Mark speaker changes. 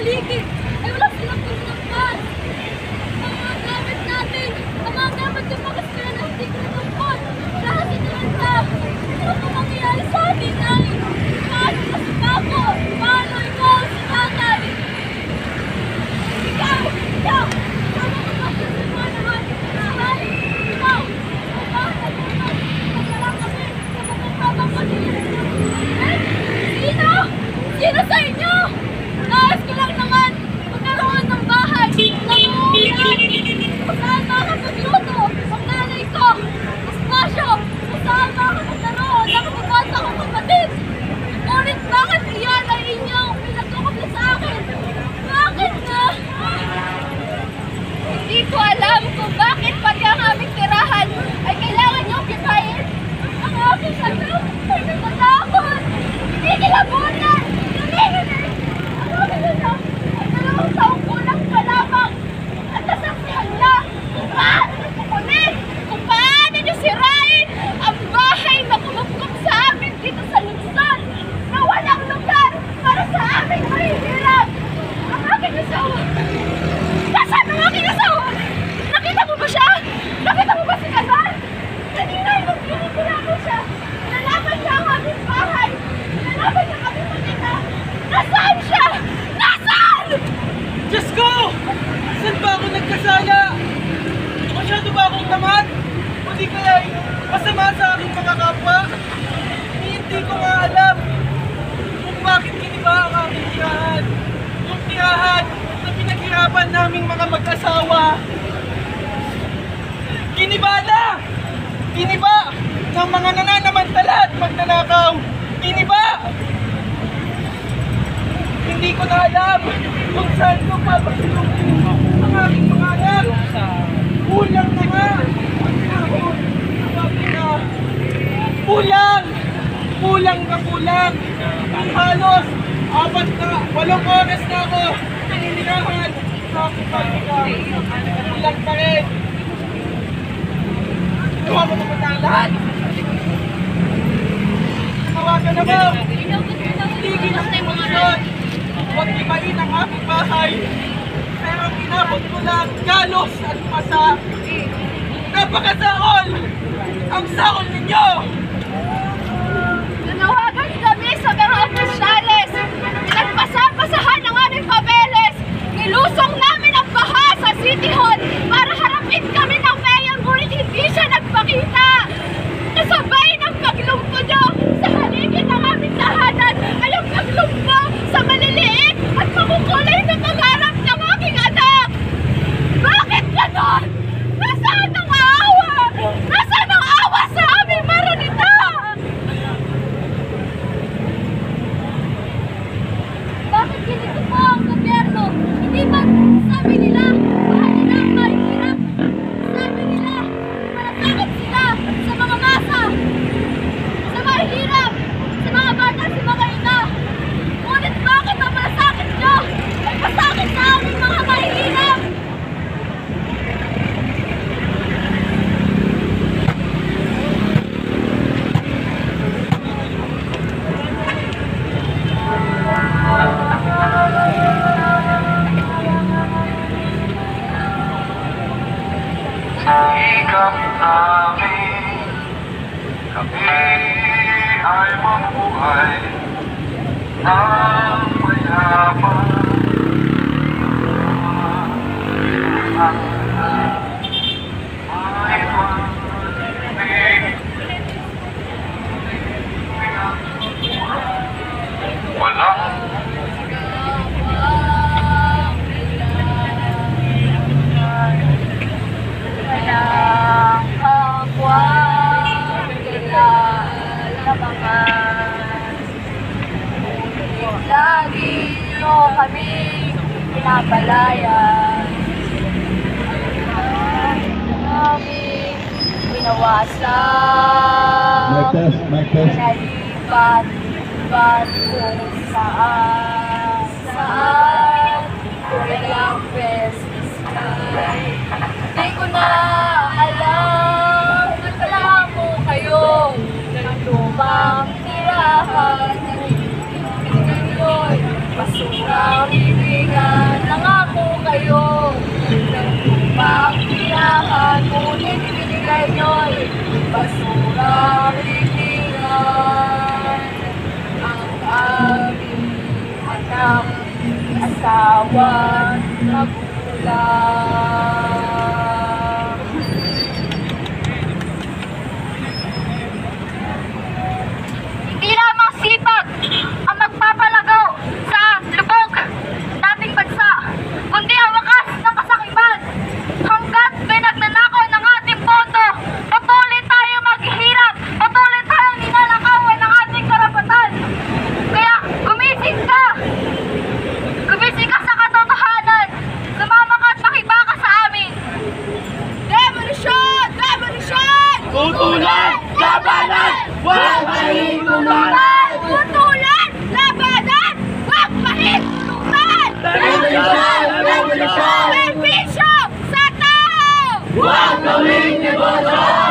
Speaker 1: paligid ay wala silang pinagpas. Ang mga gamit natin, ang mga gamit yung mga sila na hindi ko natungkol. Lahat itinanta. Ano po mangyayari sa atin ay paano kasi ako? Paano ikaw si tatay? Ikaw! Sama ko ba sa mga naman? Ikaw! Bakit ito? Magkala kami sa mga papapagin. Sino? Sino sa inyo? Nais ko lang naman magkaroon ng bahay na uuwian kung saan makakapagluto ang nanay ko. Espasyo kung saan makakapagkaroon ng kababata kong kapatid. Ngunit bakit iyan ay inyong pinagkakapit sa akin? Bakit na? Hindi ko alam kung bakit pati ang aming tirahan ay kailangan niyong kipain. Ang aking anak ay natatakot. Hindi kilabunan. Nanginginig. Ang aking anak ay 2 taong kulang pa lamang. At nasaksihan niya kung paano niyo kukunin, kung paano niyo sirain ang bahay na kumupkup sa amin dito sa Luzon na walang lugar para sa aming mahihirap. Ang aking asawa. Nasaan ang aking asawa? Nakita mo ba siya? Nakita mo ba si Kazan? Kanina ay magpinipila ko siya. Nalaman niya ang aming bahay. Nalaman niya kami magkita. Nasaan siya? Nasaan?
Speaker 2: Diyos ko! Saan ba ako nagkasala? Masyado ba akong tamad? O di kaya masama sa aking mga kapwa? Hindi ko nga alam kung bakit giniba ang aking tirahan. Yung tirahan na pinaghirapan naming mga mag-asawa. Giniba na! Giniba ng mga nananamantala at magnanakaw. Giniba! Hindi ko na alam kung saan ko papasilupin ang aking mga anak. Kulang na nga ang sahod ng aking na. Kulang! Kulang na kulang. Ang halos 8 oras na ako naninilahan sa aking pagkita. Kulang pa rin. Gawa mo naman ang lahat. Tawagan na mo. Tigil ang emosyon. Huwag ibain ang aking bahay. Pero pinabot ko lang galos at masa. Napakasahol ang sahol ninyo.
Speaker 1: Nanawagan kami sa mga opisyales. Pinagpasapasahan ng aming papeles. Nilusong namin ang baha sa City Hall para harapin kami ng mayor, ngunit hindi siya nagpakita. Kasabay ng paglumpo niyo sa haligi ng aming tahanan ay ang paglumpo sa maliliit at makukulay na pangarap ng aking anak. Bakit ganon? Nasaan ang awa? Nasaan ang awa sa aming maranita? Bakit ganito po ang gobyerno? Hindi ba sabi nila, mahal nila ang mahihirap? Sabi nila, malasakit sila sa mga masa, sa mahihirap, sa mga bata, sa mga ina. Ngunit bakit ang malasakit nyo ay masakit sa aming mga mahihirap?
Speaker 3: Ikap namin, kami ay mabuhay ng mayaman. May pag-ibig, walang
Speaker 1: kapwa kinalabangan. Lagi nyo kami pinapalayan. Aming pinawasan. Pinalipat kung saan. Walang business guy. Di ko na alam. Reklamo kayo ng lumang tirahan. Basura ang ibigay. kahilingan ang aming anak, asawa, magulang. Hindi lamang sipag ang magpapalagaw sa lubog nating bansa, kundi ang wakas ng kasakiman. Hanggat may nagnanakaw ng ating boto, patuloy tayo maghihirap, patuloy tayong ninanakawan ng ating karapatan. Kaya gumising ka! Gumising ka sa katotohanan! Sumama ka at makibaka sa amin! Revolusyon! Revolusyon!
Speaker 2: Tutulan! Labanan! Huwag mahintulutan!
Speaker 1: Tutulan! Labanan! Huwag mahintulutan!
Speaker 2: Revolusyon! Revolusyon!
Speaker 1: Berbisyo sa tao!
Speaker 2: Huwag gawing negosyo!